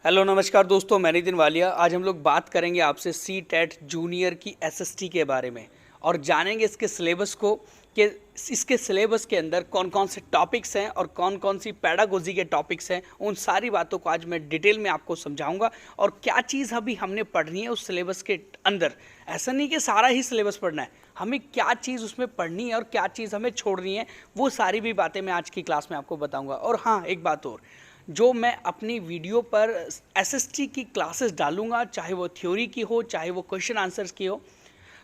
Hello नमस्कार दोस्तों, मैं नितिन वालिया। आज हम लोग बात करेंगे आपसे सी टेट जूनियर की एसएसटी के बारे में और जानेंगे इसके सिलेबस को कि इसके सिलेबस के अंदर कौन कौन से टॉपिक्स हैं और कौन कौन सी पैडागोजी के टॉपिक्स हैं। उन सारी बातों को आज मैं डिटेल में आपको समझाऊंगा और क्या चीज़ अभी हमने पढ़नी है उस सिलेबस के अंदर। ऐसा नहीं कि सारा ही सिलेबस पढ़ना है, हमें क्या चीज़ उसमें पढ़नी है और क्या चीज़ हमें छोड़नी है, वो सारी भी बातें मैं आज की क्लास में आपको बताऊँगा। और हाँ, एक बात और, जो मैं अपनी वीडियो पर एसएसटी की क्लासेस डालूंगा, चाहे वो थ्योरी की हो चाहे वो क्वेश्चन आंसर्स की हो,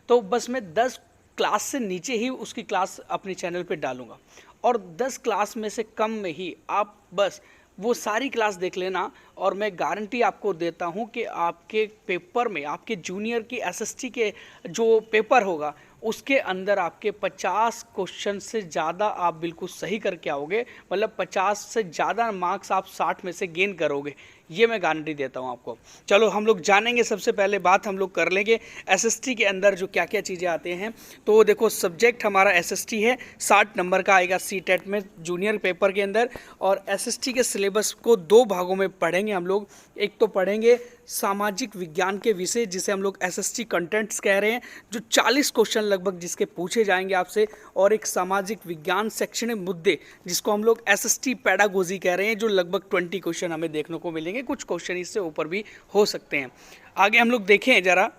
तो बस मैं 10 क्लास से नीचे ही उसकी क्लास अपने चैनल पे डालूंगा और 10 क्लास में से कम में ही आप बस वो सारी क्लास देख लेना और मैं गारंटी आपको देता हूं कि आपके पेपर में, आपके जूनियर की एसएसटी के जो पेपर होगा उसके अंदर आपके 50 क्वेश्चन से ज़्यादा आप बिल्कुल सही करके आओगे। मतलब 50 से ज़्यादा मार्क्स आप 60 में से गेन करोगे, ये मैं गारंटी देता हूँ आपको। चलो हम लोग जानेंगे। सबसे पहले बात हम लोग कर लेंगे एसएसटी के अंदर जो क्या क्या चीज़ें आते हैं। तो देखो, सब्जेक्ट हमारा एसएसटी है, 60 नंबर का आएगा सी टेट में जूनियर पेपर के अंदर। और एसएसटी के सिलेबस को 2 भागों में पढ़ेंगे हम लोग। एक तो पढ़ेंगे सामाजिक विज्ञान के विषय, जिसे हम लोग एसएसटी कंटेंट्स कह रहे हैं, जो 40 क्वेश्चन लगभग जिसके पूछे जाएंगे आपसे। और एक सामाजिक विज्ञान शैक्षणिक मुद्दे, जिसको हम लोग एसएसटी पैडागोजी कह रहे हैं, जो लगभग 20 क्वेश्चन हमें देखने को मिलेंगे। कुछ क्वेश्चन इससे ऊपर भी हो सकते हैं। आगे हम लोग देखें जरा।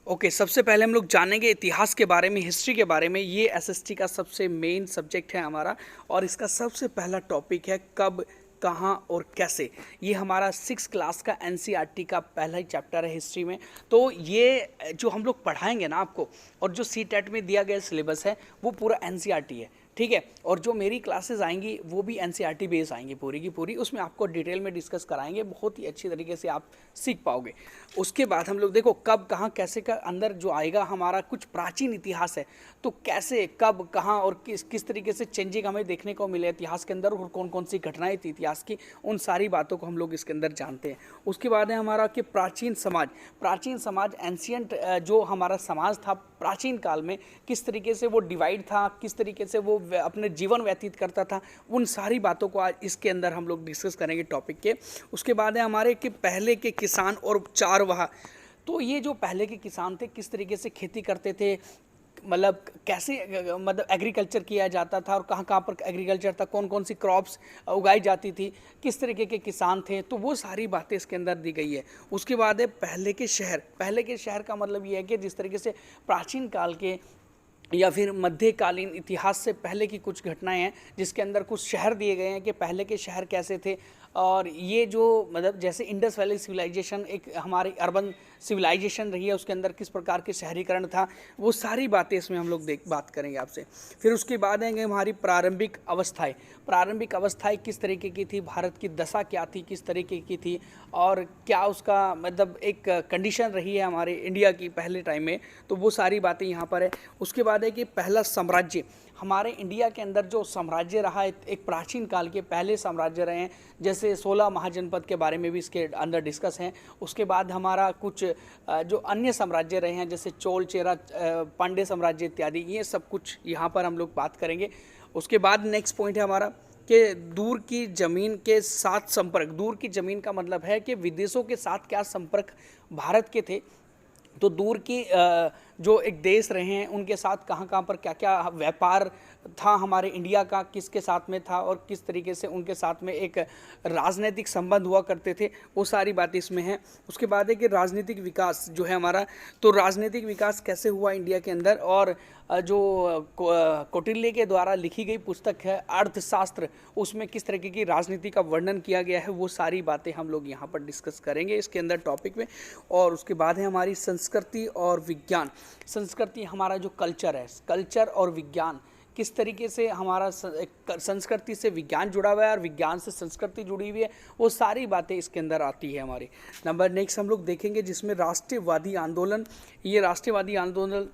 ओके, सबसे पहले हम लोग जानेंगे इतिहास के बारे में, हिस्ट्री के बारे में। ये एसएसटी का सबसे मेन सब्जेक्ट है हमारा और इसका सबसे पहला टॉपिक है कब, कहाँ और कैसे। ये हमारा 6 क्लास का एनसीईआरटी का पहला ही चैप्टर है हिस्ट्री में। तो ये जो हम लोग पढ़ाएंगे ना आपको, और जो सी टेट में दिया गया सिलेबस है वो पूरा एनसीईआरटी है, ठीक है। और जो मेरी क्लासेस आएंगी वो भी एनसीईआरटी बेस आएंगी पूरी की पूरी। उसमें आपको डिटेल में डिस्कस कराएंगे, बहुत ही अच्छी तरीके से आप सीख पाओगे। उसके बाद हम लोग देखो कब, कहाँ, कैसे का अंदर जो आएगा हमारा कुछ प्राचीन इतिहास है। तो कैसे, कब, कहाँ और किस किस तरीके से चेंजिंग हमें देखने को मिले इतिहास के अंदर और कौन कौन सी घटनाएं थी इतिहास की, उन सारी बातों को हम लोग इसके अंदर जानते हैं। उसके बाद है हमारा कि प्राचीन समाज। प्राचीन समाज, एंशियंट जो हमारा समाज था प्राचीन काल में, किस तरीके से वो डिवाइड था, किस तरीके से वो अपने जीवन व्यतीत करता था, उन सारी बातों को आज इसके अंदर हम लोग डिस्कस करेंगे टॉपिक के। उसके बाद है हमारे कि पहले के किसान और चारवाह। तो ये जो पहले के किसान थे किस तरीके से खेती करते थे, मतलब कैसे, मतलब एग्रीकल्चर किया जाता था और कहाँ कहाँ पर एग्रीकल्चर था, कौन कौन सी क्रॉप्स उगाई जाती थी, किस तरीके के किसान थे, तो वो सारी बातें इसके अंदर दी गई है। उसके बाद है पहले के शहर। पहले के शहर का मतलब ये है कि जिस तरीके से प्राचीन काल के या फिर मध्यकालीन इतिहास से पहले की कुछ घटनाएं हैं, जिसके अंदर कुछ शहर दिए गए हैं कि पहले के शहर कैसे थे। और ये जो मतलब जैसे इंडस वैली सिविलाइजेशन एक हमारी अर्बन सिविलाइजेशन रही है, उसके अंदर किस प्रकार के शहरीकरण था, वो सारी बातें इसमें हम लोग बात करेंगे आपसे। फिर उसके बाद आएंगे हमारी प्रारंभिक अवस्थाएं। प्रारंभिक अवस्थाएं किस तरीके की थी, भारत की दशा क्या थी, किस तरीके की थी और क्या उसका मतलब एक कंडीशन रही है हमारे इंडिया की पहले टाइम में, तो वो सारी बातें यहाँ पर है। उसके बाद है कि पहला साम्राज्य। हमारे इंडिया के अंदर जो साम्राज्य रहा है, एक प्राचीन काल के पहले साम्राज्य रहे हैं, जैसे 16 महाजनपद के बारे में भी इसके अंदर डिस्कस हैं। उसके बाद हमारा कुछ जो अन्य साम्राज्य रहे हैं, जैसे चोल, चेरा, पांड्य साम्राज्य इत्यादि, ये सब कुछ यहाँ पर हम लोग बात करेंगे। उसके बाद नेक्स्ट पॉइंट है हमारा कि दूर की ज़मीन के साथ संपर्क। दूर की ज़मीन का मतलब है कि विदेशों के साथ क्या संपर्क भारत के थे, तो दूर की जो एक देश रहे हैं उनके साथ कहाँ कहाँ पर क्या क्या व्यापार था हमारे इंडिया का, किसके साथ में था और किस तरीके से उनके साथ में एक राजनीतिक संबंध हुआ करते थे, वो सारी बातें इसमें हैं। उसके बाद है कि राजनीतिक विकास जो है हमारा, तो राजनीतिक विकास कैसे हुआ इंडिया के अंदर, और जो कौटिल्य के द्वारा लिखी गई पुस्तक है अर्थशास्त्र, उसमें किस तरीके की राजनीति का वर्णन किया गया है, वो सारी बातें हम लोग यहाँ पर डिस्कस करेंगे इसके अंदर टॉपिक में। और उसके बाद है हमारी संस्कृति और विज्ञान। संस्कृति हमारा जो कल्चर है, कल्चर और विज्ञान, किस तरीके से हमारा संस्कृति से विज्ञान जुड़ा हुआ है और विज्ञान से संस्कृति जुड़ी हुई है, वो सारी बातें इसके अंदर आती है हमारी। नंबर नेक्स्ट हम लोग देखेंगे जिसमें राष्ट्रवादी आंदोलन। ये राष्ट्रवादी आंदोलन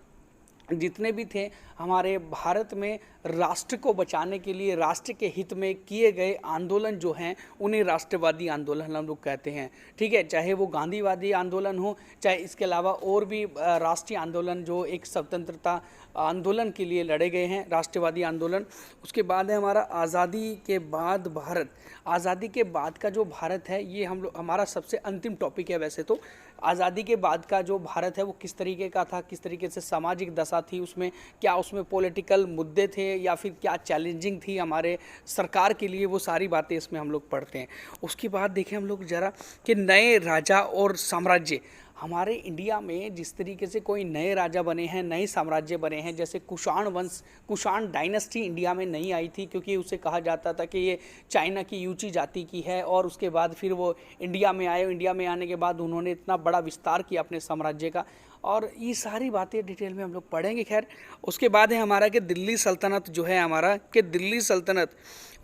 जितने भी थे हमारे भारत में राष्ट्र को बचाने के लिए, राष्ट्र के हित में किए गए आंदोलन जो हैं उन्हें राष्ट्रवादी आंदोलन हम लोग कहते हैं। ठीक है, चाहे वो गांधीवादी आंदोलन हो, चाहे इसके अलावा और भी राष्ट्रीय आंदोलन जो एक स्वतंत्रता आंदोलन के लिए लड़े गए हैं, राष्ट्रवादी आंदोलन। उसके बाद है हमारा आज़ादी के बाद भारत। आज़ादी के बाद का जो भारत है ये हम लोग हमारा सबसे अंतिम टॉपिक है। वैसे तो आज़ादी के बाद का जो भारत है वो किस तरीके का था, किस तरीके से सामाजिक दशा थी उसमें, क्या उसमें पॉलिटिकल मुद्दे थे या फिर क्या चैलेंजिंग थी हमारे सरकार के लिए, वो सारी बातें इसमें हम लोग पढ़ते हैं। उसके बाद देखें हम लोग ज़रा कि नए राजा और साम्राज्य हमारे इंडिया में जिस तरीके से कोई नए राजा बने हैं, नए साम्राज्य बने हैं, जैसे कुषाण वंश, कुषाण डायनेस्टी इंडिया में नहीं आई थी क्योंकि उसे कहा जाता था कि ये चाइना की यूची जाति की है, और उसके बाद फिर वो इंडिया में आए। इंडिया में आने के बाद उन्होंने इतना बड़ा विस्तार किया अपने साम्राज्य का, और ये सारी बातें डिटेल में हम लोग पढ़ेंगे। खैर उसके बाद है हमारा कि दिल्ली सल्तनत जो है हमारा, कि दिल्ली सल्तनत,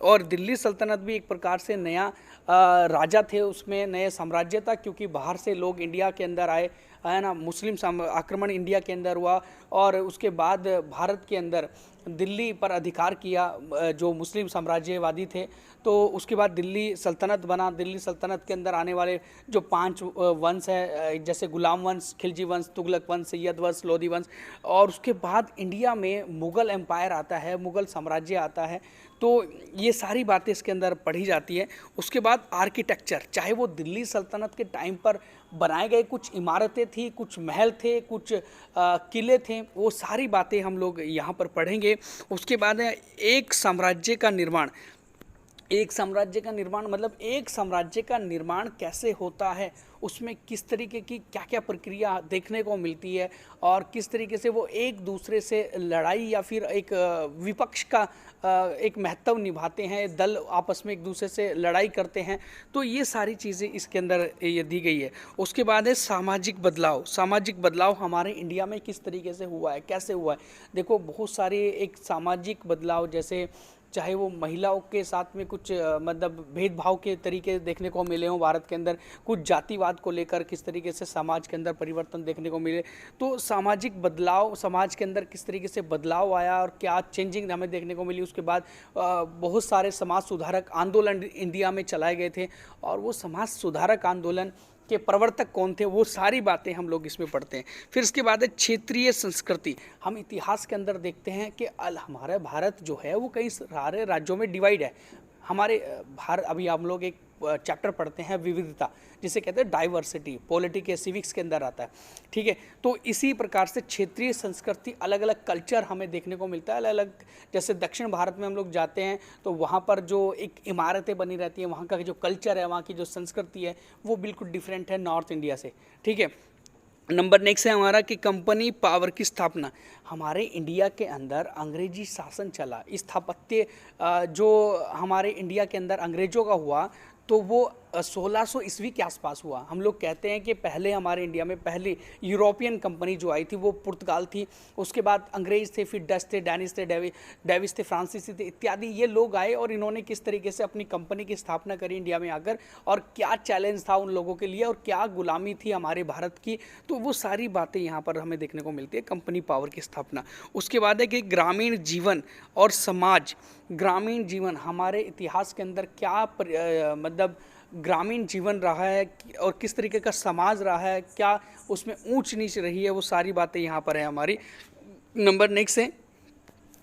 और दिल्ली सल्तनत भी एक प्रकार से नया राजा थे, उसमें नए साम्राज्य था क्योंकि बाहर से लोग इंडिया के अंदर आए, है ना। मुस्लिम आक्रमण इंडिया के अंदर हुआ और उसके बाद भारत के अंदर दिल्ली पर अधिकार किया जो मुस्लिम साम्राज्यवादी थे। तो उसके बाद दिल्ली सल्तनत बना। दिल्ली सल्तनत के अंदर आने वाले जो 5 वंश है, जैसे गुलाम वंश, खिलजी वंश, तुगलक वंश, सैयद वंश, लोधी वंश, और उसके बाद इंडिया में मुग़ल एम्पायर आता है, मुग़ल साम्राज्य आता है। तो ये सारी बातें इसके अंदर पढ़ी जाती है। उसके बाद आर्किटेक्चर, चाहे वो दिल्ली सल्तनत के टाइम पर बनाए गए कुछ इमारतें थी, कुछ महल थे, कुछ किले थे, वो सारी बातें हम लोग यहाँ पर पढ़ेंगे। उसके बाद है एक साम्राज्य का निर्माण। एक साम्राज्य का निर्माण मतलब एक साम्राज्य का निर्माण कैसे होता है, उसमें किस तरीके की क्या क्या प्रक्रिया देखने को मिलती है, और किस तरीके से वो एक दूसरे से लड़ाई या फिर एक विपक्ष का एक महत्व निभाते हैं, दल आपस में एक दूसरे से लड़ाई करते हैं। तो ये सारी चीज़ें इसके अंदर ये दी गई है। उसके बाद है सामाजिक बदलाव। सामाजिक बदलाव हमारे इंडिया में किस तरीके से हुआ है, कैसे हुआ है। देखो बहुत सारे एक सामाजिक बदलाव, जैसे चाहे वो महिलाओं के साथ में कुछ मतलब भेदभाव के तरीके देखने को मिले हों भारत के अंदर, कुछ जातिवाद को लेकर किस तरीके से समाज के अंदर परिवर्तन देखने को मिले। तो सामाजिक बदलाव, समाज के अंदर किस तरीके से बदलाव आया और क्या चेंजिंग हमें देखने को मिली। उसके बाद बहुत सारे समाज सुधारक आंदोलन इंडिया में चलाए गए थे, और वो समाज सुधारक आंदोलन के प्रवर्तक कौन थे, वो सारी बातें हम लोग इसमें पढ़ते हैं। फिर इसके बाद है क्षेत्रीय संस्कृति। हम इतिहास के अंदर देखते हैं कि हमारा भारत जो है वो कई सारे राज्यों में डिवाइड है। हमारे भारत, अभी हम लोग एक चैप्टर पढ़ते हैं विविधता, जिसे कहते हैं डाइवर्सिटी, पॉलिटी के सिविक्स के अंदर आता है। ठीक है, तो इसी प्रकार से क्षेत्रीय संस्कृति, अलग अलग कल्चर हमें देखने को मिलता है। अलग अलग, जैसे दक्षिण भारत में हम लोग जाते हैं तो वहाँ पर जो एक इमारतें बनी रहती हैं, वहाँ का जो कल्चर है, वहाँ की जो संस्कृति है वो बिल्कुल डिफरेंट है नॉर्थ इंडिया से। ठीक है, नंबर नेक्स्ट है हमारा कि कंपनी पावर की स्थापना। हमारे इंडिया के अंदर अंग्रेजी शासन चला, स्थापत्य जो हमारे इंडिया के अंदर अंग्रेजों का हुआ तो वो 1600 ईस्वी के आसपास हुआ। हम लोग कहते हैं कि पहले हमारे इंडिया में पहली यूरोपियन कंपनी जो आई थी वो पुर्तगाल थी, उसके बाद अंग्रेज थे, फिर डच थे, डैनिश थे, डेविस थे, फ्रांसीसी थे, इत्यादि ये लोग आए और इन्होंने किस तरीके से अपनी कंपनी की स्थापना करी इंडिया में आकर, और क्या चैलेंज था उन लोगों के लिए और क्या गुलामी थी हमारे भारत की। तो वो सारी बातें यहाँ पर हमें देखने को मिलती है, कंपनी पावर की स्थापना। उसके बाद है कि ग्रामीण जीवन और समाज। ग्रामीण जीवन हमारे इतिहास के अंदर क्या मतलब ग्रामीण जीवन रहा है और किस तरीके का समाज रहा है, क्या उसमें ऊंच नीच रही है, वो सारी बातें यहाँ पर है हमारी। नंबर नेक्स्ट है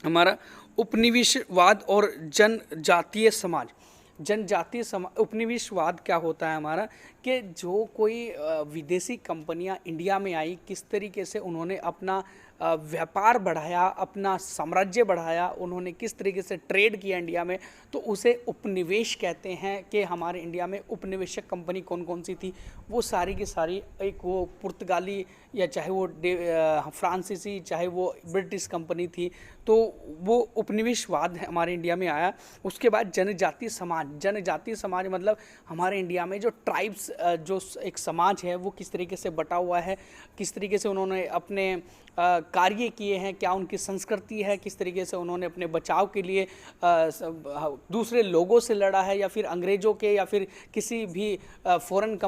हमारा उपनिवेशवाद और जनजातीय समाज। जनजातीय समाज, उपनिवेशवाद क्या होता है हमारा, कि जो कोई विदेशी कंपनियां इंडिया में आई, किस तरीके से उन्होंने अपना व्यापार बढ़ाया, अपना साम्राज्य बढ़ाया, उन्होंने किस तरीके से ट्रेड किया इंडिया में, तो उसे उपनिवेश कहते हैं। कि हमारे इंडिया में उपनिवेशक कंपनी कौन कौन सी थी, वो सारी की सारी, एक वो पुर्तगाली या चाहे वो फ्रांसीसी, चाहे वो ब्रिटिश कंपनी थी, तो वो उपनिवेशवाद हमारे इंडिया में आया। उसके बाद जनजातीय समाज मतलब हमारे इंडिया में जो ट्राइब्स जो एक समाज है वो किस तरीके से बटा हुआ है, किस तरीके से उन्होंने अपने कार्य किए हैं, क्या उनकी संस्कृति है, किस तरीके से उन्होंने अपने बचाव के लिए दूसरे लोगों से लड़ा है, या फिर अंग्रेज़ों के या फिर किसी भी फॉरेन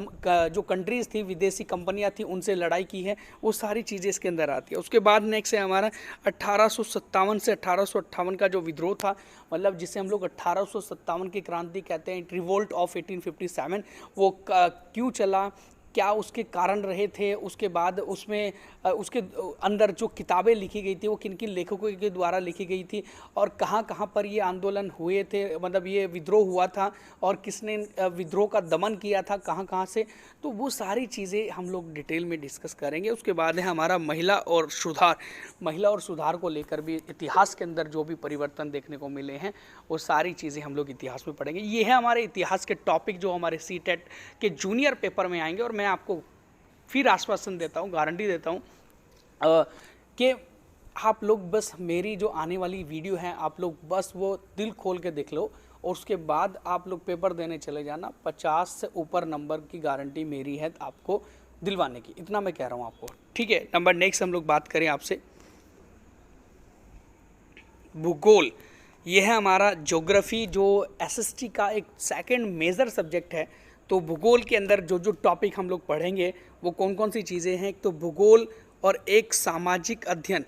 जो कंट्रीज़ थी, विदेशी कंपनियां थी, उनसे लड़ाई की है। वो सारी चीज़ें इसके अंदर आती है। उसके बाद नेक्स्ट है हमारा 1857 से 1858 का जो विद्रोह था, मतलब जिसे हम लोग 1857 की क्रांति कहते हैं, रिवोल्ट ऑफ 1857। वो क्यों चला, क्या उसके कारण रहे थे, उसके बाद उसमें उसके अंदर जो किताबें लिखी गई थी वो किन किन लेखकों के द्वारा लिखी गई थी, और कहाँ कहाँ पर ये आंदोलन हुए थे, मतलब ये विद्रोह हुआ था और किसने विद्रोह का दमन किया था, कहाँ कहाँ से, तो वो सारी चीज़ें हम लोग डिटेल में डिस्कस करेंगे। उसके बाद है हमारा महिला और सुधार को लेकर भी इतिहास के अंदर जो भी परिवर्तन देखने को मिले हैं वो सारी चीज़ें हम लोग इतिहास में पढ़ेंगे। ये है हमारे इतिहास के टॉपिक जो हमारे सीटेट के जूनियर पेपर में आएंगे। और मैं आपको फिर आश्वासन देता हूँ, गारंटी देता हूँ कि आप लोग बस मेरी जो आने वाली वीडियो है आप लोग बस वो दिल खोल के देख लो, और उसके बाद आप लोग पेपर देने चले जाना। 50 से ऊपर नंबर की गारंटी मेरी है आपको दिलवाने की, इतना मैं कह रहा हूँ आपको, ठीक है। नंबर नेक्स्ट हम लोग बात करें आपसे भूगोल। ये है हमारा ज्योग्राफी, जो एसएसटी का एक सेकंड मेजर सब्जेक्ट है। तो भूगोल के अंदर जो जो टॉपिक हम लोग पढ़ेंगे वो कौन कौन सी चीज़ें हैं। एक तो भूगोल और एक सामाजिक अध्ययन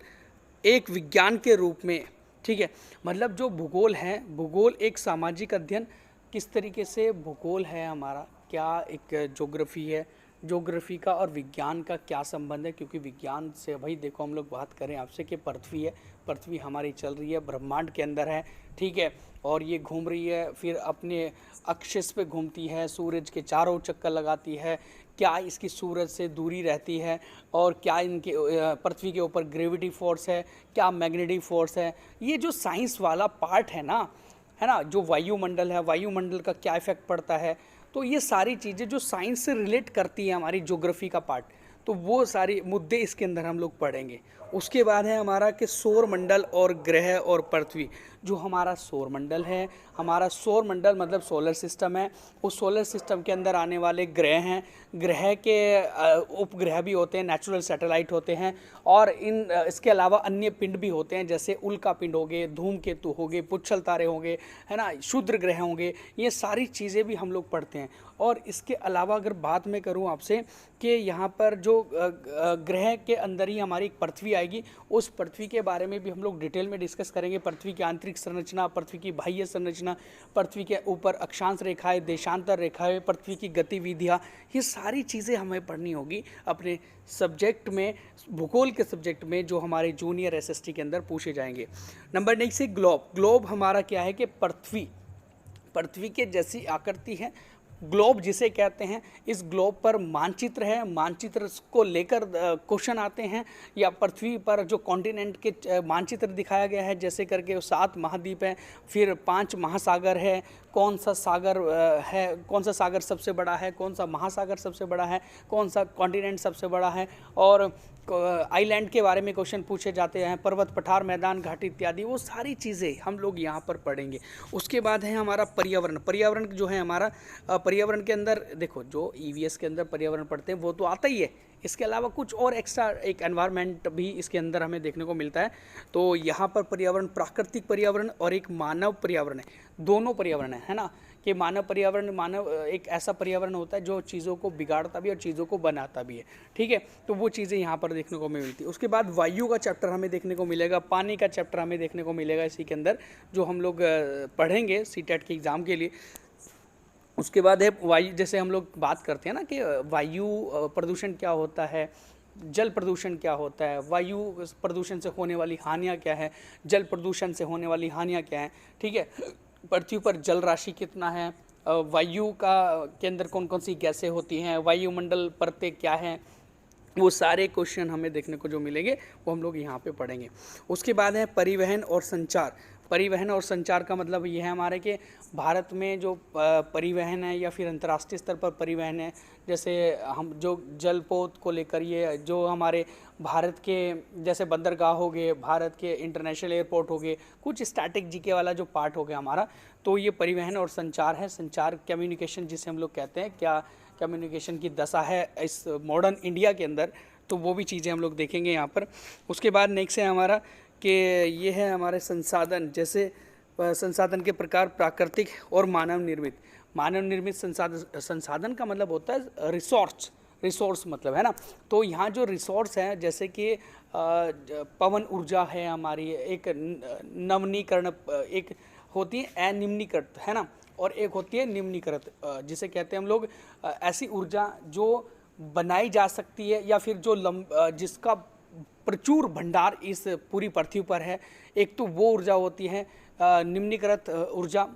एक विज्ञान के रूप में, ठीक है। मतलब जो भूगोल है, भूगोल एक सामाजिक अध्ययन किस तरीके से भूगोल है हमारा, क्या एक ज्योग्राफी है, ज्योग्राफी का और विज्ञान का क्या संबंध है। क्योंकि विज्ञान से भाई देखो हम लोग बात करें आपसे कि पृथ्वी है, पृथ्वी हमारी चल रही है, ब्रह्मांड के अंदर है, ठीक है, और ये घूम रही है, फिर अपने अक्षस पे घूमती है, सूरज के चारों चक्कर लगाती है, क्या इसकी सूरज से दूरी रहती है, और क्या इनके पृथ्वी के ऊपर ग्रेविटी फोर्स है, क्या मैग्नेटिक फोर्स है। ये जो साइंस वाला पार्ट है ना, जो वायुमंडल है, वायुमंडल का क्या इफेक्ट पड़ता है, तो ये सारी चीज़ें जो साइंस से रिलेट करती है हमारी ज्योग्राफी का पार्ट, तो वो सारी मुद्दे इसके अंदर हम लोग पढ़ेंगे। उसके बाद है हमारा कि सौरमंडल और ग्रह और पृथ्वी। जो हमारा सौरमंडल है, हमारा सौरमंडल मतलब सोलर सिस्टम है, उस सोलर सिस्टम के अंदर आने वाले ग्रह हैं, ग्रह के उपग्रह भी होते हैं, नेचुरल सैटेलाइट होते हैं, और इसके अलावा अन्य पिंड भी होते हैं, जैसे उल्का पिंड हो गए, धूमकेतु हो गए, पुच्छल तारे हो गए, है ना, क्षुद्र ग्रह होंगे। ये सारी चीज़ें भी हम लोग पढ़ते हैं। और इसके अलावा अगर बात मैं करूं आपसे कि यहाँ पर जो ग्रह के अंदर ही हमारी एक पृथ्वी आएगी, उस पृथ्वी के बारे में भी हम लोग डिटेल में डिस्कस करेंगे। पृथ्वी की आंतरिक संरचना, पृथ्वी की बाह्य संरचना, पृथ्वी के ऊपर अक्षांश रेखाएं, देशांतर रेखाएं, पृथ्वी की गतिविधियाँ, ये सारी चीज़ें हमें पढ़नी होगी अपने सब्जेक्ट में, भूगोल के सब्जेक्ट में, जो हमारे जूनियर एसएसटी के अंदर पूछे जाएंगे। नंबर नेक्स्ट है ग्लोब। ग्लोब हमारा क्या है कि पृथ्वी के जैसी आकृति है, ग्लोब जिसे कहते हैं। इस ग्लोब पर मानचित्र है, मानचित्र को लेकर क्वेश्चन आते हैं, या पृथ्वी पर जो कॉन्टिनेंट के मानचित्र दिखाया गया है, जैसे करके 7 महाद्वीप हैं, फिर 5 महासागर है, कौन सा सागर सबसे बड़ा है, कौन सा महासागर सबसे बड़ा है, कौन सा कॉन्टिनेंट सबसे बड़ा है, और आइलैंड के बारे में क्वेश्चन पूछे जाते हैं, पर्वत, पठार, मैदान, घाटी इत्यादि, वो सारी चीज़ें हम लोग यहाँ पर पढ़ेंगे। उसके बाद है हमारा पर्यावरण जो है हमारा, पर्यावरण के अंदर देखो जो ईवीएस के अंदर पर्यावरण पढ़ते हैं वो तो आता ही है, इसके अलावा कुछ और एक्स्ट्रा एक एनवायरनमेंट भी इसके अंदर हमें देखने को मिलता है। तो यहाँ पर पर्यावरण प्राकृतिक पर्यावरण और एक मानव पर्यावरण है, दोनों पर्यावरण है ना, कि मानव एक ऐसा पर्यावरण होता है जो चीज़ों को बिगाड़ता भी और चीज़ों को बनाता भी है, ठीक है। तो वो चीज़ें यहाँ पर देखने को मिलती है। उसके बाद वायु का चैप्टर हमें देखने को मिलेगा, पानी का चैप्टर हमें देखने को मिलेगा इसी के अंदर, जो हम लोग पढ़ेंगे सीटेट के एग्ज़ाम के लिए। उसके बाद है वायु, जैसे हम लोग बात करते हैं ना कि वायु प्रदूषण क्या होता है, जल प्रदूषण क्या होता है, वायु प्रदूषण से होने वाली हानियाँ क्या है, जल प्रदूषण से होने वाली हानियाँ क्या हैं, ठीक है। पृथ्वी पर जल राशि कितना है, वायु के अंदर कौन कौन सी गैसें होती हैं, वायुमंडल परतें क्या हैं, वो सारे क्वेश्चन हमें देखने को जो मिलेंगे वो हम लोग यहाँ पे पढ़ेंगे। उसके बाद है परिवहन और संचार। परिवहन और संचार का मतलब ये है हमारे कि भारत में जो परिवहन है या फिर अंतर्राष्ट्रीय स्तर पर परिवहन है, जैसे हम जो जलपोत को लेकर ये जो हमारे भारत के जैसे बंदरगाह हो गए, भारत के इंटरनेशनल एयरपोर्ट हो गए, कुछ स्टैटिक जीके वाला जो पार्ट हो गया हमारा, तो ये परिवहन और संचार है। संचार कम्युनिकेशन जिसे हम लोग कहते हैं, क्या कम्युनिकेशन की दशा है इस मॉडर्न इंडिया के अंदर, तो वो भी चीज़ें हम लोग देखेंगे यहाँ पर। उसके बाद नेक्स्ट है हमारा कि ये है हमारे संसाधन, जैसे संसाधन के प्रकार प्राकृतिक और मानव निर्मित। मानव निर्मित संसाधन का मतलब होता है रिसोर्स मतलब है ना। तो यहाँ जो रिसोर्स हैं जैसे कि पवन ऊर्जा है हमारी, एक नवनीकरण, एक होती है अनिम्नीकृत है ना, और एक होती है निम्नीकृत, जिसे कहते हैं हम लोग ऐसी ऊर्जा जो बनाई जा सकती है या फिर जो जिसका प्रचुर भंडार इस पूरी पृथ्वी पर है। एक तो वो ऊर्जा होती है निम्नीकृत ऊर्जा,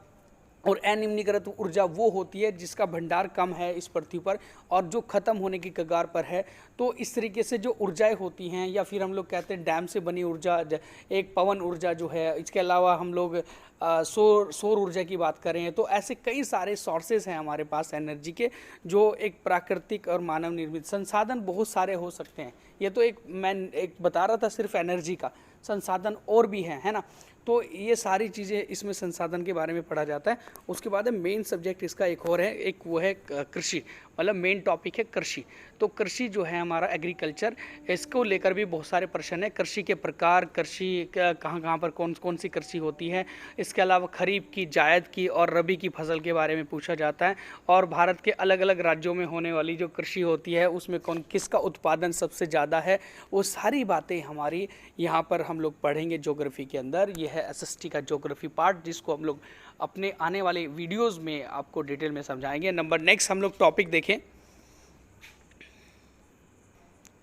और अनिम्नीकृत ऊर्जा वो होती है जिसका भंडार कम है इस पृथ्वी पर और जो ख़त्म होने की कगार पर है। तो इस तरीके से जो ऊर्जाएं होती हैं, या फिर हम लोग कहते हैं डैम से बनी ऊर्जा, एक पवन ऊर्जा जो है, इसके अलावा हम लोग सौर ऊर्जा की बात करें, तो ऐसे कई सारे सोर्सेज हैं हमारे पास एनर्जी के, जो एक प्राकृतिक और मानव निर्मित संसाधन बहुत सारे हो सकते हैं। ये तो मैं एक बता रहा था सिर्फ एनर्जी का, संसाधन और भी हैं, है ना। तो ये सारी चीज़ें इसमें संसाधन के बारे में पढ़ा जाता है। उसके बाद मेन सब्जेक्ट इसका एक और है, एक वो है कृषि, मतलब मेन टॉपिक है कृषि। तो कृषि जो है हमारा एग्रीकल्चर, इसको लेकर भी बहुत सारे प्रश्न है। कृषि के प्रकार, कृषि कहाँ कहाँ पर कौन कौन सी कृषि होती है, इसके अलावा खरीफ की, जायद की और रबी की फसल के बारे में पूछा जाता है। और भारत के अलग अलग राज्यों में होने वाली जो कृषि होती है उसमें किसका उत्पादन सबसे ज़्यादा है, वो सारी बातें हमारी यहाँ पर हम लोग पढ़ेंगे ज्योग्राफी के अंदर। ये है एसएसटी का ज्योग्राफी पार्ट, जिसको हम लोग अपने आने वाले वीडियोस में आपको डिटेल में समझाएंगे। नेक्स्ट हम लोग टॉपिक देखें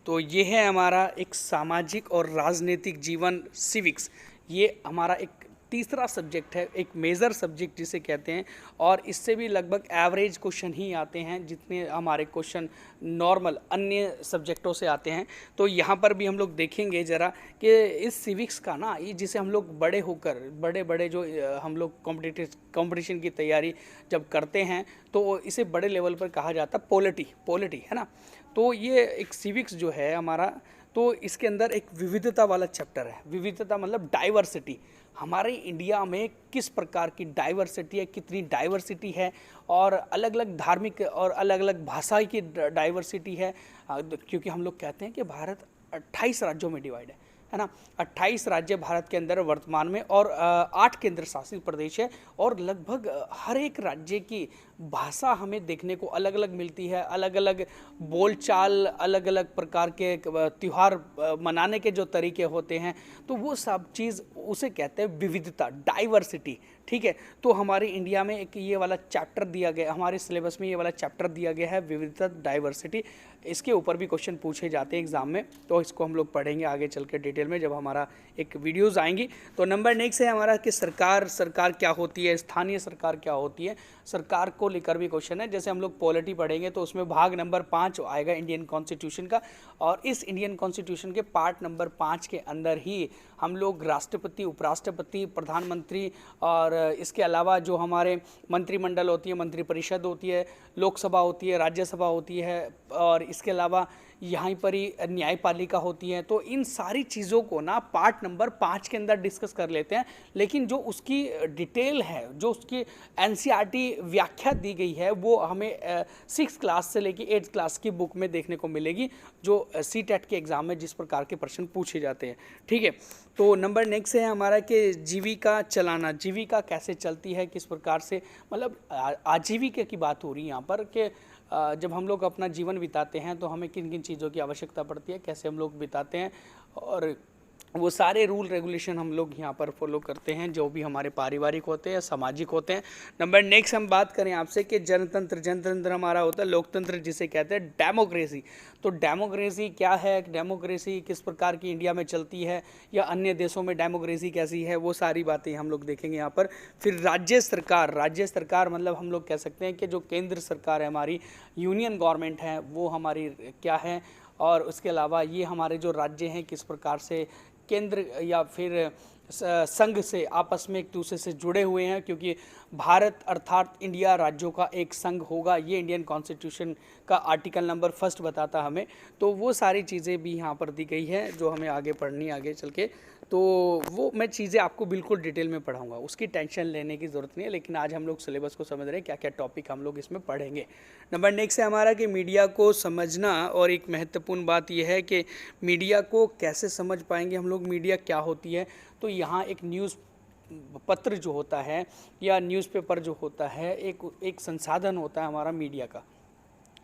तो ये है हमारा एक सामाजिक और राजनीतिक जीवन, सिविक्स। ये हमारा एक तीसरा सब्जेक्ट है, एक मेजर सब्जेक्ट जिसे कहते हैं, और इससे भी लगभग एवरेज क्वेश्चन ही आते हैं जितने हमारे क्वेश्चन नॉर्मल अन्य सब्जेक्टों से आते हैं। तो यहाँ पर भी हम लोग देखेंगे ज़रा कि इस सिविक्स का ना, ये जिसे हम लोग बड़े होकर बड़े बड़े जो हम लोग कॉम्पिटिशन की तैयारी जब करते हैं तो इसे बड़े लेवल पर कहा जाता है पॉलिटी है ना। तो ये एक सिविक्स जो है हमारा, तो इसके अंदर एक विविधता वाला चैप्टर है। विविधता मतलब डाइवर्सिटी, हमारे इंडिया में किस प्रकार की डाइवर्सिटी है, कितनी डाइवर्सिटी है, और अलग अलग धार्मिक और अलग अलग भाषा की डाइवर्सिटी है। क्योंकि हम लोग कहते हैं कि भारत 28 राज्यों में डिवाइड है ना। 28 राज्य भारत के अंदर वर्तमान में, और 8 केंद्र शासित प्रदेश है, और लगभग हर एक राज्य की भाषा हमें देखने को अलग अलग मिलती है। अलग अलग बोलचाल, अलग अलग प्रकार के त्यौहार मनाने के जो तरीके होते हैं, तो वो सब चीज़ उसे कहते हैं विविधता, डाइवर्सिटी। ठीक है, तो हमारे इंडिया में एक ये वाला चैप्टर दिया गया, हमारे सिलेबस में ये वाला चैप्टर दिया गया है, विविधता, डाइवर्सिटी। इसके ऊपर भी क्वेश्चन पूछे जाते हैं एग्जाम में, तो इसको हम लोग पढ़ेंगे आगे चल के डिटेल में जब हमारा एक वीडियोज़ आएंगी। तो नंबर नेक्स्ट है हमारा कि सरकार क्या होती है, स्थानीय सरकार क्या होती है। सरकार को लेकर भी क्वेश्चन है। जैसे हम लोग पॉलिटी पढ़ेंगे तो उसमें भाग नंबर 5 आएगा इंडियन कॉन्स्टिट्यूशन का, और इस इंडियन कॉन्स्टिट्यूशन के पार्ट नंबर 5 के अंदर ही हम लोग राष्ट्रपति, उपराष्ट्रपति, प्रधानमंत्री, और इसके अलावा जो हमारे मंत्रिमंडल होती है, मंत्रिपरिषद होती है, लोकसभा होती है, राज्यसभा होती है, और इसके अलावा यहाँ पर ही न्यायपालिका होती है। तो इन सारी चीज़ों को ना पार्ट नंबर 5 के अंदर डिस्कस कर लेते हैं, लेकिन जो उसकी डिटेल है, जो उसकी एनसीईआरटी व्याख्या दी गई है, वो हमें 6 क्लास से लेकर 8 क्लास की बुक में देखने को मिलेगी, जो सीटेट के एग्ज़ाम में जिस प्रकार के प्रश्न पूछे जाते हैं। ठीक है, तो नंबर नेक्स्ट है हमारा कि जीविका चलाना, जीविका कैसे चलती है, किस प्रकार से, मतलब आजीविका की बात हो रही है यहाँ पर कि जब हम लोग अपना जीवन बिताते हैं तो हमें किन किन चीज़ों की आवश्यकता पड़ती है, कैसे हम लोग बिताते हैं, और वो सारे रूल रेगुलेशन हम लोग यहाँ पर फॉलो करते हैं, जो भी हमारे पारिवारिक होते हैं, सामाजिक होते हैं। नंबर नेक्स्ट हम बात करें आपसे कि जनतंत्र हमारा होता है लोकतंत्र, जिसे कहते हैं डेमोक्रेसी। तो डेमोक्रेसी क्या है, डेमोक्रेसी किस प्रकार की इंडिया में चलती है, या अन्य देशों में डेमोक्रेसी कैसी है, वो सारी बातें हम लोग देखेंगे यहाँ पर। फिर राज्य सरकार मतलब हम लोग कह सकते हैं कि जो केंद्र सरकार है हमारी, यूनियन गवर्नमेंट है, वो हमारी क्या है, और उसके अलावा ये हमारे जो राज्य हैं किस प्रकार से केंद्र या फिर संघ से आपस में एक दूसरे से जुड़े हुए हैं, क्योंकि भारत अर्थात इंडिया राज्यों का एक संघ होगा, ये इंडियन कॉन्स्टिट्यूशन का आर्टिकल नंबर 1 बताता हमें। तो वो सारी चीज़ें भी यहाँ पर दी गई है जो हमें आगे पढ़नी आगे चल के, तो वो मैं चीज़ें आपको बिल्कुल डिटेल में पढ़ाऊंगा, उसकी टेंशन लेने की ज़रूरत नहीं है। लेकिन आज हम लोग सिलेबस को समझ रहे हैं, क्या क्या टॉपिक हम लोग इसमें पढ़ेंगे। नंबर नेक्स्ट है हमारा कि मीडिया को समझना, और एक महत्वपूर्ण बात यह है कि मीडिया को कैसे समझ पाएंगे हम लोग, मीडिया क्या होती है। तो यहाँ एक न्यूज़ पत्र जो होता है या न्यूज़पेपर जो होता है, एक संसाधन होता है हमारा मीडिया का।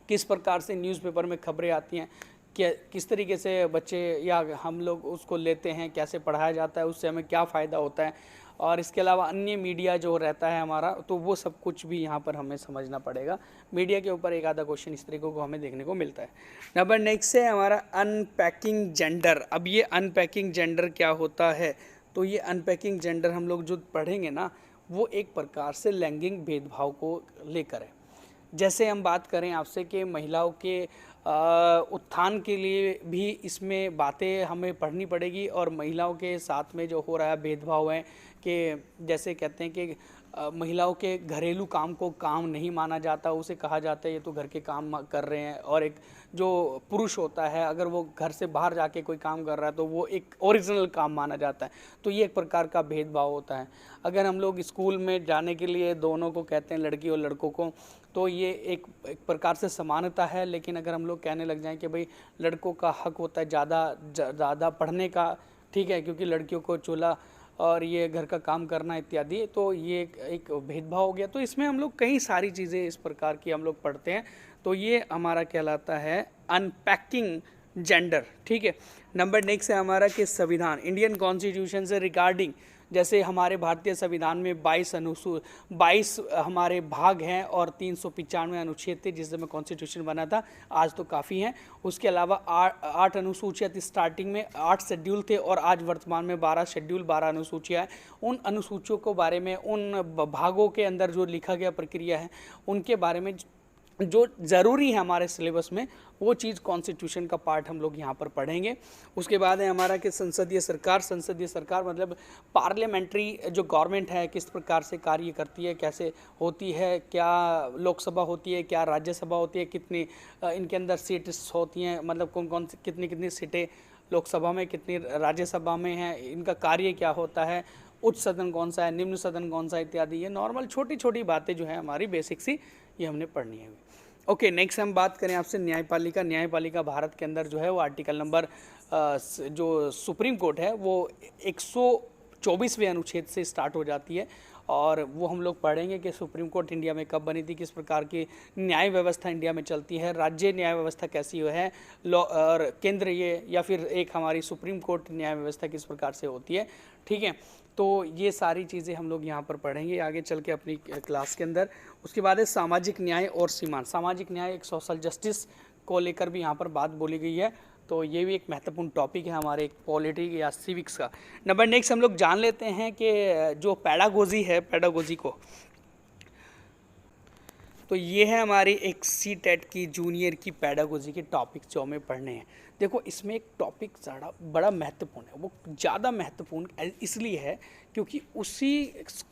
किस प्रकार से न्यूज़पेपर में खबरें आती हैं, क्या किस तरीके से बच्चे या हम लोग उसको लेते हैं, कैसे पढ़ाया जाता है, उससे हमें क्या फ़ायदा होता है, और इसके अलावा अन्य मीडिया जो रहता है हमारा, तो वो सब कुछ भी यहाँ पर हमें समझना पड़ेगा। मीडिया के ऊपर एक आधा क्वेश्चन इस तरीके को हमें देखने को मिलता है। नंबर नेक्स्ट है हमारा अनपैकिंग जेंडर। अब ये अनपैकिंग जेंडर क्या होता है, तो ये अनपैकिंग जेंडर हम लोग जो पढ़ेंगे ना, वो एक प्रकार से लैंगिक भेदभाव को लेकर है। जैसे हम बात करें आपसे कि महिलाओं के उत्थान के लिए भी इसमें बातें हमें पढ़नी पड़ेगी, और महिलाओं के साथ में जो हो रहा है भेदभाव है कि जैसे कहते हैं कि महिलाओं के घरेलू काम को काम नहीं माना जाता, उसे कहा जाता है ये तो घर के काम कर रहे हैं, और एक जो पुरुष होता है अगर वो घर से बाहर जाके कोई काम कर रहा है तो वो एक ओरिजिनल काम माना जाता है। तो ये एक प्रकार का भेदभाव होता है। अगर हम लोग स्कूल में जाने के लिए दोनों को कहते हैं, लड़की और लड़कों को, तो ये एक प्रकार से समानता है। लेकिन अगर हम लोग कहने लग जाएं कि भाई लड़कों का हक होता है ज़्यादा पढ़ने का, ठीक है, क्योंकि लड़कियों को चूल्हा और ये घर का काम करना इत्यादि, तो ये एक भेदभाव हो गया। तो इसमें हम लोग कई सारी चीज़ें इस प्रकार की हम लोग पढ़ते हैं। तो ये हमारा कहलाता है अनपैकिंग जेंडर, ठीक है। नंबर नेक्स्ट है हमारा कि संविधान, इंडियन कॉन्स्टिट्यूशन से रिगार्डिंग, जैसे हमारे भारतीय संविधान में 22 हमारे भाग हैं और 395 अनुच्छेद थे जिस समय कॉन्स्टिट्यूशन बना था। आज तो काफ़ी हैं। उसके अलावा 8 अनुसूचियाँ स्टार्टिंग में 8 शेड्यूल थे, और आज वर्तमान में 12 शेड्यूल 12 अनुसूचियाँ हैं। उन अनुसूचियों के बारे में, उन भागों के अंदर जो लिखा गया प्रक्रिया है उनके बारे में जो ज़रूरी है हमारे सिलेबस में, वो चीज़ कॉन्स्टिट्यूशन का पार्ट हम लोग यहाँ पर पढ़ेंगे। उसके बाद है हमारा कि संसदीय सरकार। संसदीय सरकार मतलब पार्लियामेंट्री जो गवर्नमेंट है किस प्रकार से कार्य करती है, कैसे होती है, क्या लोकसभा होती है, क्या राज्यसभा होती है, कितनी इनके अंदर सीट्स होती हैं, मतलब कौन कौन कितनी सीटें लोकसभा में, कितनी राज्यसभा में हैं, इनका कार्य क्या होता है, उच्च सदन कौन सा है, निम्न सदन कौन सा इत्यादि। ये नॉर्मल छोटी छोटी बातें जो है हमारी बेसिक सी, ये हमने पढ़नी है। ओके, नेक्स्ट हम बात करें आपसे न्यायपालिका। न्यायपालिका भारत के अंदर जो है वो आर्टिकल नंबर जो सुप्रीम कोर्ट है वो 124वें अनुच्छेद से स्टार्ट हो जाती है, और वो हम लोग पढ़ेंगे कि सुप्रीम कोर्ट इंडिया में कब बनी थी, किस प्रकार की न्याय व्यवस्था इंडिया में चलती है, राज्य न्याय व्यवस्था कैसी है, लॉ और केंद्र ये, या फिर एक हमारी सुप्रीम कोर्ट न्याय व्यवस्था किस प्रकार से होती है, ठीक है। तो ये सारी चीज़ें हम लोग यहाँ पर पढ़ेंगे आगे चल के अपनी क्लास के अंदर। उसके बाद है सामाजिक न्याय और सीमांत। सामाजिक न्याय एक सोशल जस्टिस को लेकर भी यहाँ पर बात बोली गई है, तो ये भी एक महत्वपूर्ण टॉपिक है हमारे पॉलिटी या सिविक्स का। नंबर नेक्स्ट हम लोग जान लेते हैं कि जो पैडागोजी है, पैडागोजी को, तो ये है हमारी एक CTET की जूनियर की पैडागोजी के टॉपिक्स जो हमें पढ़ने हैं। देखो इसमें एक टॉपिक बड़ा महत्वपूर्ण है, वो ज़्यादा महत्वपूर्ण इसलिए है क्योंकि उसी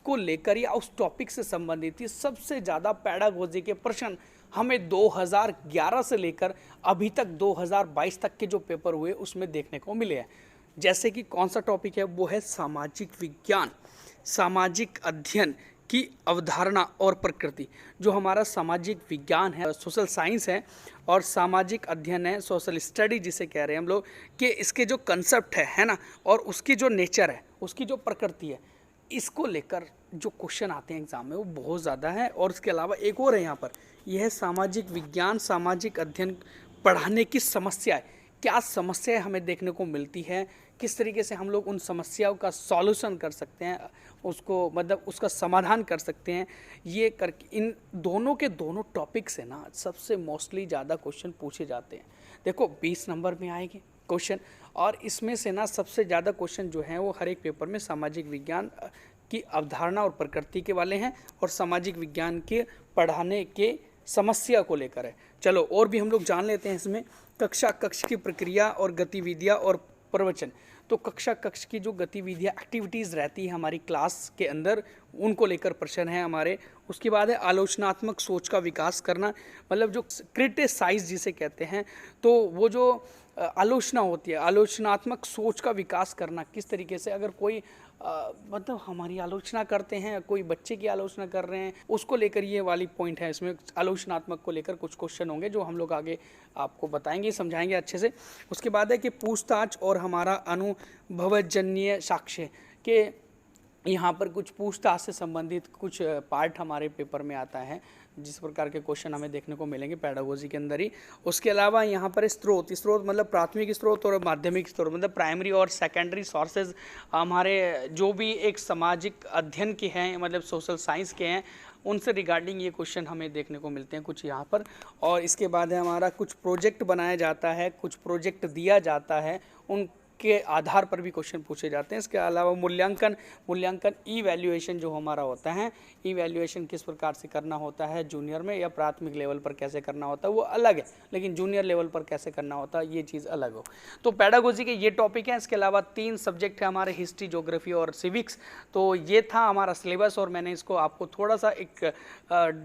को लेकर या उस टॉपिक से संबंधित ही सबसे ज़्यादा पैडागोजी के प्रश्न हमें 2011 से लेकर अभी तक 2022 तक के जो पेपर हुए उसमें देखने को मिले हैं। जैसे कि कौन सा टॉपिक है, वो है सामाजिक विज्ञान, सामाजिक अध्ययन की अवधारणा और प्रकृति। जो हमारा सामाजिक विज्ञान है, सोशल साइंस है, और सामाजिक अध्ययन है, सोशल स्टडी जिसे कह रहे हैं हम लोग, कि इसके जो कंसेप्ट है ना, और उसकी जो नेचर है, उसकी जो प्रकृति है, इसको लेकर जो क्वेश्चन आते हैं एग्जाम में वो बहुत ज़्यादा है। और इसके अलावा एक और है यहाँ पर, यह है सामाजिक विज्ञान, सामाजिक अध्ययन पढ़ाने की समस्याएं। क्या समस्याएं हमें देखने को मिलती है, किस तरीके से हम लोग उन समस्याओं का सॉल्यूशन कर सकते हैं, उसको मतलब उसका समाधान कर सकते हैं, ये करके इन दोनों के दोनों टॉपिक से ना सबसे मोस्टली ज़्यादा क्वेश्चन पूछे जाते हैं। देखो 20 नंबर में आएंगे क्वेश्चन, और इसमें से ना सबसे ज़्यादा क्वेश्चन जो हैं वो हर एक पेपर में सामाजिक विज्ञान की अवधारणा और प्रकृति के वाले हैं, और सामाजिक विज्ञान के पढ़ाने के समस्या को लेकर है। चलो और भी हम लोग जान लेते हैं इसमें। कक्षा, कक्ष की प्रक्रिया और गतिविधियाँ और प्रवचन। तो कक्ष की जो गतिविधियाँ एक्टिविटीज़ रहती है हमारी क्लास के अंदर, उनको लेकर प्रश्न है हमारे। उसके बाद है आलोचनात्मक सोच का विकास करना, मतलब जो क्रिटिसाइज जिसे कहते हैं, तो वो जो आलोचना होती है, आलोचनात्मक सोच का विकास करना किस तरीके से, अगर कोई मतलब हमारी आलोचना करते हैं, कोई बच्चे की आलोचना कर रहे हैं, उसको लेकर ये वाली पॉइंट है, इसमें आलोचनात्मक को लेकर कुछ क्वेश्चन होंगे जो हम लोग आगे आपको बताएंगे, समझाएंगे अच्छे से। उसके बाद है कि पूछताछ और हमारा अनुभवजन्य साक्ष्य के, यहाँ पर कुछ पूछताछ से संबंधित कुछ पार्ट हमारे पेपर में आता है, जिस प्रकार के क्वेश्चन हमें देखने को मिलेंगे पेडागोजी के अंदर ही। उसके अलावा यहाँ पर स्रोत मतलब प्राथमिक स्रोत और माध्यमिक स्रोत, मतलब प्राइमरी और सेकेंडरी सोर्सेज हमारे जो भी एक सामाजिक अध्ययन के हैं, मतलब सोशल साइंस के हैं, उनसे रिगार्डिंग ये क्वेश्चन हमें देखने को मिलते हैं कुछ यहाँ पर। और इसके बाद है हमारा कुछ प्रोजेक्ट बनाया जाता है, कुछ प्रोजेक्ट दिया जाता है, उन के आधार पर भी क्वेश्चन पूछे जाते हैं। इसके अलावा मूल्यांकन इवैल्यूएशन जो हमारा होता है, इवैल्यूएशन किस प्रकार से करना होता है, जूनियर में या प्राथमिक लेवल पर कैसे करना होता है वो अलग है, लेकिन जूनियर लेवल पर कैसे करना होता है ये चीज़ अलग हो। तो पेडागोजी के ये टॉपिक हैं। इसके अलावा 3 सब्जेक्ट है हमारे, हिस्ट्री, ज्योग्राफी और सिविक्स। तो ये था हमारा सिलेबस, और मैंने इसको आपको थोड़ा सा एक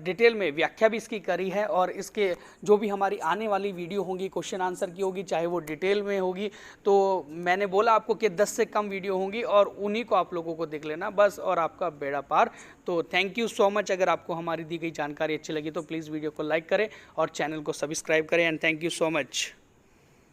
डिटेल में व्याख्या भी इसकी करी है, और इसके जो भी हमारी आने वाली वीडियो होंगी क्वेश्चन आंसर की होगी, चाहे वो डिटेल में होगी, तो मैंने बोला आपको कि 10 से कम वीडियो होंगी और उन्हीं को आप लोगों को देख लेना बस, और आपका बेड़ा पार। तो थैंक यू सो मच। अगर आपको हमारी दी गई जानकारी अच्छी लगी तो प्लीज़ वीडियो को लाइक करें और चैनल को सब्सक्राइब करें, and thank you so much.